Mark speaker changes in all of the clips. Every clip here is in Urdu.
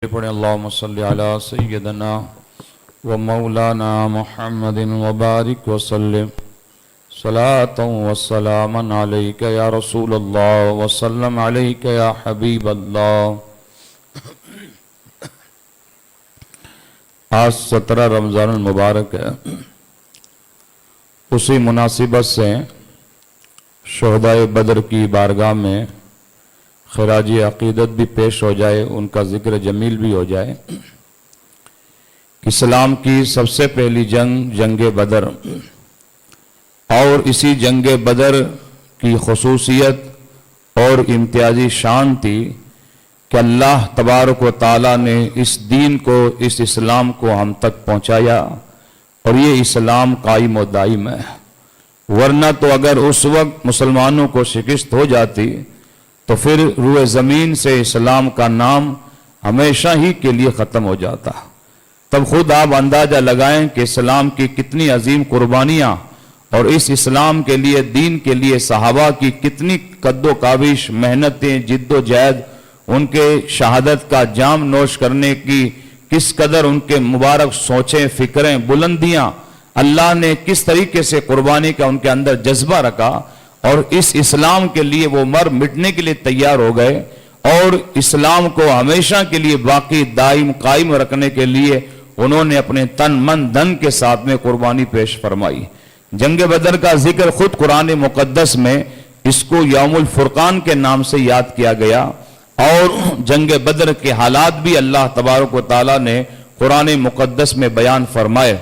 Speaker 1: پڑھیں اللہم صلی علی سیدنا و مولانا محمد و بارک وسلم صلاة و سلاما علیک یا رسول اللہ وسلم علیک یا حبیب اللہ۔ آج 17 رمضان المبارک ہے، اسی مناسبت سے شہدائے بدر کی بارگاہ میں خراج عقیدت بھی پیش ہو جائے، ان کا ذکر جمیل بھی ہو جائے۔ اسلام کی سب سے پہلی جنگ جنگ بدر، اور اسی جنگ بدر کی خصوصیت اور امتیازی شان تھی کہ اللہ تبارک و تعالیٰ نے اس دین کو، اس اسلام کو ہم تک پہنچایا، اور یہ اسلام قائم و دائم ہے۔ ورنہ تو اگر اس وقت مسلمانوں کو شکست ہو جاتی تو پھر روئے زمین سے اسلام کا نام ہمیشہ ہی کے لیے ختم ہو جاتا۔ تب خود آپ اندازہ لگائیں کہ اسلام کی کتنی عظیم قربانیاں اور اس اسلام کے لیے، دین کے لیے صحابہ کی کتنی قد و کاوش، محنتیں، جد و جہد، ان کے شہادت کا جام نوش کرنے کی کس قدر ان کے مبارک سوچیں، فکریں، بلندیاں، اللہ نے کس طریقے سے قربانی کا ان کے اندر جذبہ رکھا، اور اس اسلام کے لیے وہ مر مٹنے کے لیے تیار ہو گئے، اور اسلام کو ہمیشہ کے لیے باقی دائم قائم رکھنے کے لیے انہوں نے اپنے تن من دھن کے ساتھ میں قربانی پیش فرمائی۔ جنگ بدر کا ذکر خود قرآن مقدس میں اس کو یوم الفرقان کے نام سے یاد کیا گیا، اور جنگ بدر کے حالات بھی اللہ تبارک و تعالیٰ نے قرآن مقدس میں بیان فرمائے۔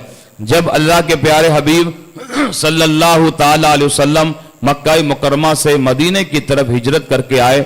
Speaker 1: جب اللہ کے پیارے حبیب صلی اللہ تعالیٰ علیہ وسلم مکہ مکرمہ سے مدینے کی طرف ہجرت کر کے آئے،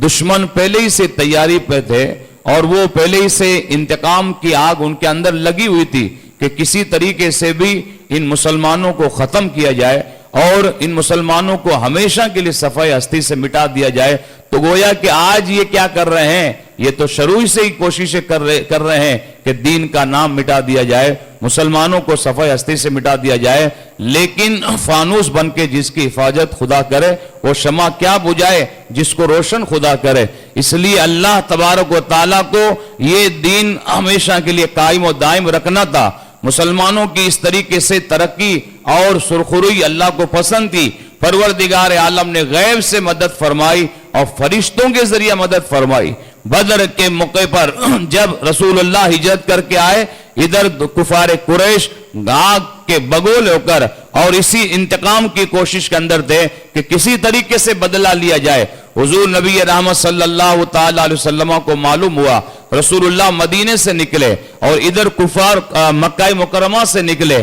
Speaker 1: دشمن پہلے ہی سے تیاری پہ تھے، اور وہ پہلے ہی سے انتقام کی آگ ان کے اندر لگی ہوئی تھی کہ کسی طریقے سے بھی ان مسلمانوں کو ختم کیا جائے اور ان مسلمانوں کو ہمیشہ کے لیے صفحہ ہستی سے مٹا دیا جائے۔ تو گویا کہ آج یہ کیا کر رہے ہیں، یہ تو شروع سے ہی کوششیں کر رہے ہیں کہ دین کا نام مٹا دیا جائے، مسلمانوں کو صفحہ ہستی سے مٹا دیا جائے، لیکن فانوس بن کے جس کی حفاظت خدا کرے، وہ شمع کیا بجھائے جس کو روشن خدا کرے۔ اس لیے اللہ تبارک و تعالیٰ کو یہ دین ہمیشہ کے لیے قائم و دائم رکھنا تھا۔ مسلمانوں کی اس طریقے سے ترقی اور سرخروئی اللہ کو پسند تھی۔ پروردگار عالم نے غیب سے مدد فرمائی اور فرشتوں کے ذریعہ مدد فرمائی۔ بدر کے موقع پر جب رسول اللہ ہجرت کر کے آئے، ادھر کفار قریش آگ کے بگول ہو کر اور اسی انتقام کی کوشش کے اندر تھے کہ کسی طریقے سے بدلہ لیا جائے۔ حضور نبی رحمت صلی اللہ تعالی علیہ وسلم کو معلوم ہوا، رسول اللہ مدینے سے نکلے اور ادھر کفار مکہ مکرمہ سے نکلے۔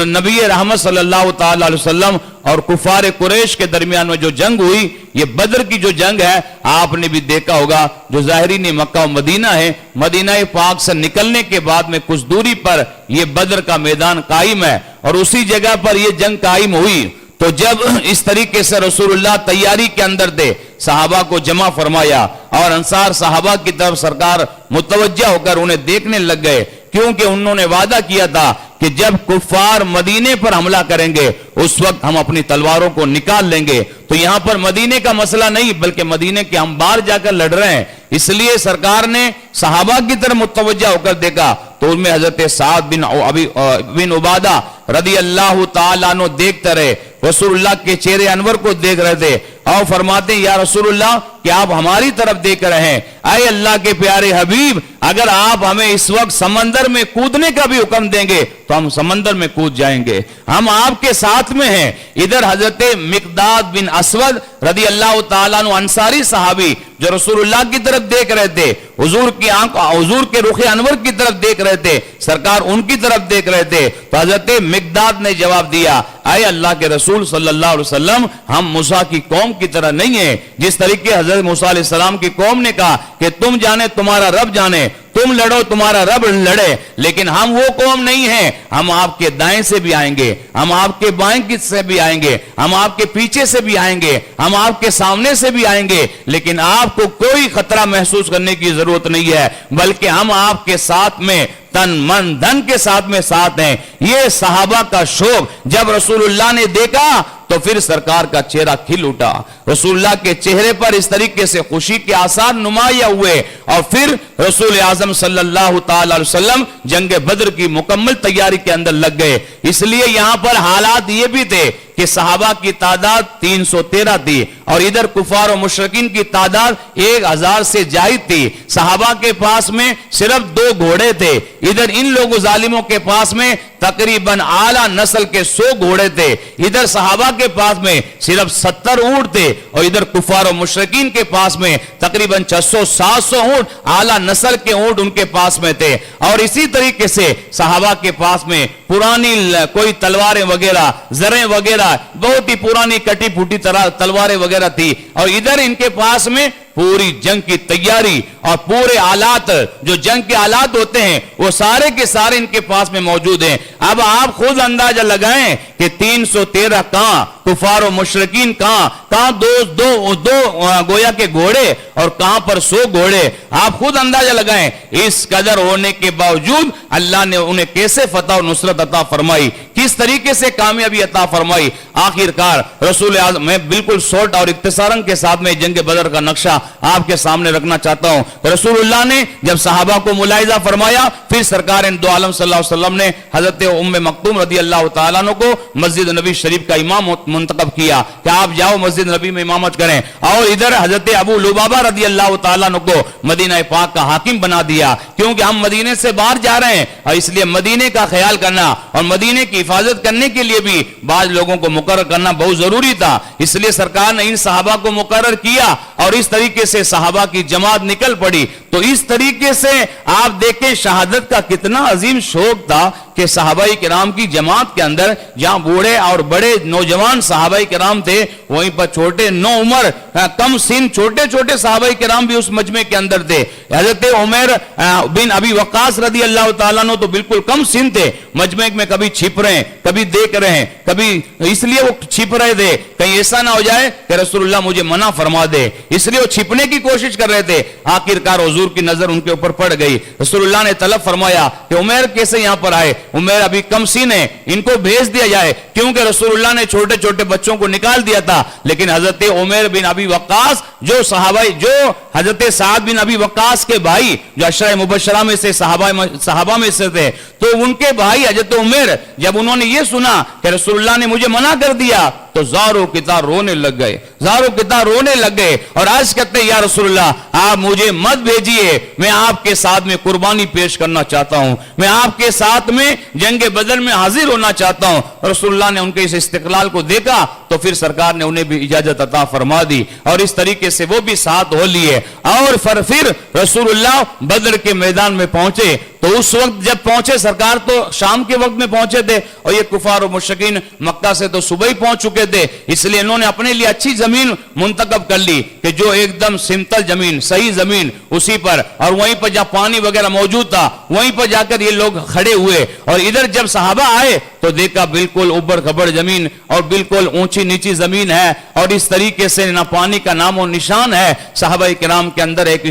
Speaker 1: نبی رحمت صلی اللہ تعالی علیہ وسلم اور کفار قریش کے درمیان میں جو جنگ ہوئی، یہ بدر کی جو جنگ ہے، آپ نے بھی دیکھا ہوگا، جو ظاہرین مکہ و مدینہ ہے، مدینہ پاک سے نکلنے کے بعد میں کچھ دوری پر یہ بدر کا میدان قائم ہے، اور اسی جگہ پر یہ جنگ قائم ہوئی۔ تو جب اس طریقے سے رسول اللہ تیاری کے اندر تھے، صحابہ کو جمع فرمایا، اور انصار صحابہ کی طرف سرکار متوجہ ہو کر انہیں دیکھنے لگ گئے، کیونکہ انہوں نے وعدہ کیا تھا کہ جب کفار مدینے پر حملہ کریں گے اس وقت ہم اپنی تلواروں کو نکال لیں گے۔ تو یہاں پر مدینے کا مسئلہ نہیں، بلکہ مدینے کے ہم باہر جا کر لڑ رہے ہیں۔ اس لیے سرکار نے صحابہ کی طرف متوجہ ہو کر دیکھا تو ان میں حضرت سعد بن عبادہ رضی اللہ تعالیٰ عنہ دیکھتے رہے، رسول اللہ کے چہرے انور کو دیکھ رہے تھے، اور فرماتے ہیں یا رسول اللہ کہ آپ ہماری طرف دیکھ رہے ہیں، اے اللہ کے پیارے حبیب، اگر آپ ہمیں اس وقت سمندر میں کودنے کا بھی حکم دیں گے تو ہم سمندر میں کود جائیں گے، ہم آپ کے ساتھ میں ہیں۔ ادھر حضرت مقداد بن اسود رضی اللہ تعالیٰ عنہ انصاری صحابی جو رسول اللہ کی طرف دیکھ رہے تھے، حضور کی آنکھ، حضور کے رخ انور کی طرف دیکھ رہے تھے، سرکار ان کی طرف دیکھ رہے تھے۔ تو حضرت مقداد نے جواب دیا، اے اللہ کے رسول صلی اللہ علیہ وسلم، ہم موسیٰ کی قوم کی طرح نہیں ہیں، جس طریقے حضرت موسیٰ علیہ السلام کی قوم نے کہا کہ تم جانے تمہارا رب جانے، تم لڑو تمہارا رب لڑے، لیکن ہم وہ قوم نہیں ہیں، ہم آپ کے دائیں سے بھی آئیں گے، ہم آپ کے بائیں سے بھی آئیں گے، ہم آپ کے پیچھے سے بھی آئیں گے، ہم آپ کے سامنے سے بھی آئیں گے، لیکن آپ کو کوئی خطرہ محسوس کرنے کی ضرورت نہیں ہے، بلکہ ہم آپ کے ساتھ میں تن من دھن کے ساتھ میں ساتھ ہیں۔ یہ صحابہ کا شوق جب رسول اللہ نے دیکھا تو پھر سرکار کا چہرہ کھل اٹھا, رسول اللہ کے چہرے پر اس طریقے سے خوشی کے آثار نمایاں ہوئے, اور پھر رسول اعظم صلی اللہ تعالی علیہ وسلم جنگ بدر کی مکمل تیاری کے اندر لگ گئے. اس لیے یہاں پر حالات یہ بھی تھے کہ صحابہ کی تعداد 313 تھی, اور ادھر کفار و مشرکین کی تعداد 1000 سے زائد تھی. صحابہ کے پاس میں صرف 2 گھوڑے تھے, ادھر ان لوگوں ظالموں کے پاس میں تقریباً اعلیٰ نسل کے 100 گھوڑے تھے. ادھر صحابہ کے پاس میں صرف 70 اونٹ تھے, اور ادھر کفار و مشرکین کے پاس میں تقریباً 600-700 اونٹ اعلیٰ نسل کے اونٹ ان کے پاس میں تھے. اور اسی طریقے سے صحابہ کے پاس میں پرانی کوئی تلواریں وغیرہ, زریں وغیرہ, بہت ہی پرانی کٹی پھوٹی تلواریں وغیرہ تھی, اور ادھر ان کے پاس میں پوری جنگ کی تیاری اور پورے آلات, جو جنگ کے آلات ہوتے ہیں وہ سارے کے سارے ان کے پاس میں موجود ہیں. اب آپ خود اندازہ لگائیں کہ 313 کہاں, کفار و مشرکین کہاں دو گویا کے گھوڑے, اور کہاں پر 100 گھوڑے. آپ خود اندازہ لگائیں اس قدر ہونے کے باوجود اللہ نے انہیں کیسے فتح و نصرت عطا فرمائی, کس طریقے سے کامیابی عطا فرمائی. آخرکار رسول اعظم, میں بالکل شارٹ اور اختصاراً کے ساتھ میں جنگ بدر کا نقشہ آپ کے سامنے رکھنا چاہتا ہوں. رسول اللہ نے جب صحابہ کو ملاحظہ فرمایا, پھر سرکار دو عالم صلی اللہ علیہ وسلم نے حضرت ام مکتوم رضی اللہ تعالیٰ عنہ کو مسجد نبی شریف کا امام منتخب کیا کہ آپ جاؤ مسجد نبی میں امامت کریں, اور ادھر حضرت ابو لبابہ رضی اللہ تعالیٰ عنہ کو مدینہ پاک کا حاکم بنا دیا, کیونکہ ہم مدینے سے باہر جا رہے ہیں, اور اس لیے مدینے کا خیال کرنا اور مدینے کی حفاظت کرنے کے لیے بھی بعض لوگوں کو مقرر کرنا بہت ضروری تھا. اس لیے سرکار نے ان صحابہ کو مقرر کیا, اور اس طریقے سے صحابہ کی جماعت نکل پڑی. تو اس طریقے سے آپ دیکھیں شہادت کا کتنا عظیم شوق تھا کہ صحابہ کرام کی جماعت کے اندر جہاں بوڑھے اور بڑے نوجوان صحابہ کرام تھے, وہیں پر چھوٹے نو عمر کم سن چھوٹے صحابہ کرام بھی اس مجمع کے اندر تھے. حضرت عمر بن ابی وقاص رضی اللہ تعالیٰ عنہ تو بالکل کم سن تھے, مجمع میں کبھی چھپ رہے ہیں, کبھی دیکھ رہے ہیں, کبھی اس لیے وہ چھپ رہے تھے کہیں ایسا نہ ہو جائے کہ رسول اللہ مجھے منع فرما دے, اس لیے وہ چھپنے کی کوشش کر رہے تھے. آخرکار حضور کی نظر ان کے اوپر پڑ گئی. رسول اللہ نے طلب فرمایا کہ عمر کیسے یہاں پر آئے, عمر ابھی کم سین ہے, ان کو بھیج دیا جائے, کیونکہ رسول اللہ نے چھوٹے بچوں کو نکال دیا تھا. لیکن حضرت عمر بن ابی وقاص جو حضرت سعد بن ابی وقاص کے بھائی, جو عشرہ مبشرہ میں سے صحابہ میں سے تھے, تو ان کے بھائی حضرت عمر جب انہوں نے یہ سنا کہ رسول اللہ نے مجھے منع کر دیا, تو زاروں کتار رونے لگ گئے, اور عرض کرتے یا رسول اللہ آپ مجھے مت بھیجیے, میں آپ کے ساتھ میں قربانی پیش کرنا چاہتا ہوں, میں آپ کے ساتھ میں جنگ بدر میں حاضر ہونا چاہتا ہوں. رسول اللہ نے ان کے اس استقلال کو دیکھا تو پھر سرکار نے انہیں بھی اجازت عطا فرما دی, اور اس طریقے سے وہ بھی ساتھ ہو لیے. اور پھر رسول اللہ بدر کے میدان میں پہنچے. تو اس وقت جب پہنچے سرکار تو شام کے وقت میں پہنچے تھے, اور یہ کفار و مشرکین مکہ سے تو صبح ہی پہنچ چکے تھے, اس لیے انہوں نے اپنے لیے اچھی زمین منتخب کر لی کہ جو ایک دم سمتل زمین, صحیح زمین, اسی پر, اور وہیں پر جہاں پانی وغیرہ موجود تھا وہیں پر جا کر یہ لوگ کھڑے ہوئے. اور ادھر جب صحابہ آئے تو دیکھا بالکل اوبر کھبڑ زمین اور بالکل اونچی نیچی زمین ہے, اور اس طریقے سے نہ پانی کا نام و نشان ہے. صحابہ کرام کے اندر ایک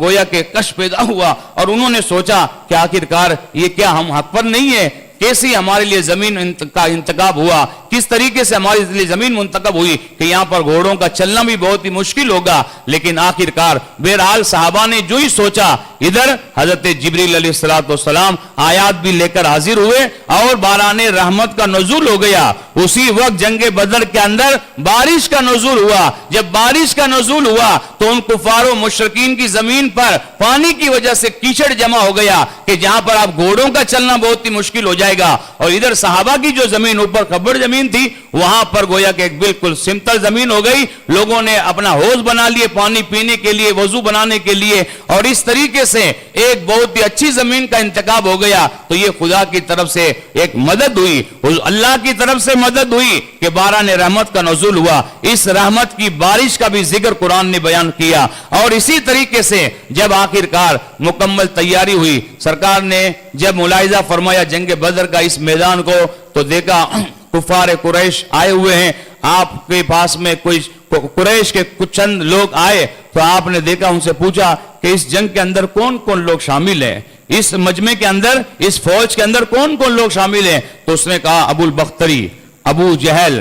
Speaker 1: گویا کہ کش پیدا ہوا, اور انہوں نے سوچا کہ آخرکار یہ کیا ہم حق پر نہیں ہے, کیسی ہمارے لیے زمین کا انتخاب ہوا, کس طریقے سے ہمارے لیے زمین منتخب ہوئی کہ یہاں پر گھوڑوں کا چلنا بھی بہت ہی مشکل ہوگا. لیکن آخرکار بہرحال صحابہ نے جو ہی سوچا, ادھر حضرت جبریل علیہ السلام آیات بھی لے کر حاضر ہوئے, اور باران رحمت کا نزول ہو گیا. اسی وقت جنگ بدر کے اندر بارش کا نزول ہوا. جب بارش کا نزول ہوا تو ان کفار و مشرکین کی زمین پر پانی کی وجہ سے کیچڑ جمع ہو گیا کہ جہاں پر آپ گھوڑوں کا چلنا بہت ہی مشکل ہو جائے گا. اور ادھر صحابہ کی جو زمین اوپر کھبڑ زمین تھی, وہاں پر گویا کہ ایک بالکل سمتل زمین ہو گئی. لوگوں نے اپنا حوض بنا لیے پانی پینے کے لیے, وضو بنانے کے لیے, اور اس طریقے سے ایک بہت ہی اچھی زمین کا انتخاب ہو گیا. تو یہ خدا کی طرف سے ایک مدد ہوئی, اللہ کی طرف سے مدد ہوئی کہ باران رحمت کا نزول ہوا. اس رحمت کی بارش کا بھی ذکر قرآن نے بیان کیا. اور اسی طریقے سے جب آخرکار مکمل تیاری ہوئی, سرکار نے جب ملاحظہ فرمایا جنگ بدر کا اس میدان کو, تو دیکھا کفار قریش آئے ہوئے ہیں. آپ کے پاس میں کوئی قریش کے کچھ چند لوگ آئے, تو آپ نے دیکھا, ان سے پوچھا کہ اس جنگ کے اندر کون کون لوگ شامل ہیں, اس مجمع کے اندر, اس فوج کے اندر کون کون لوگ شامل ہیں. تو اس نے کہا ابو البختری, ابو جہل,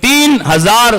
Speaker 1: 3000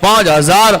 Speaker 1: 5000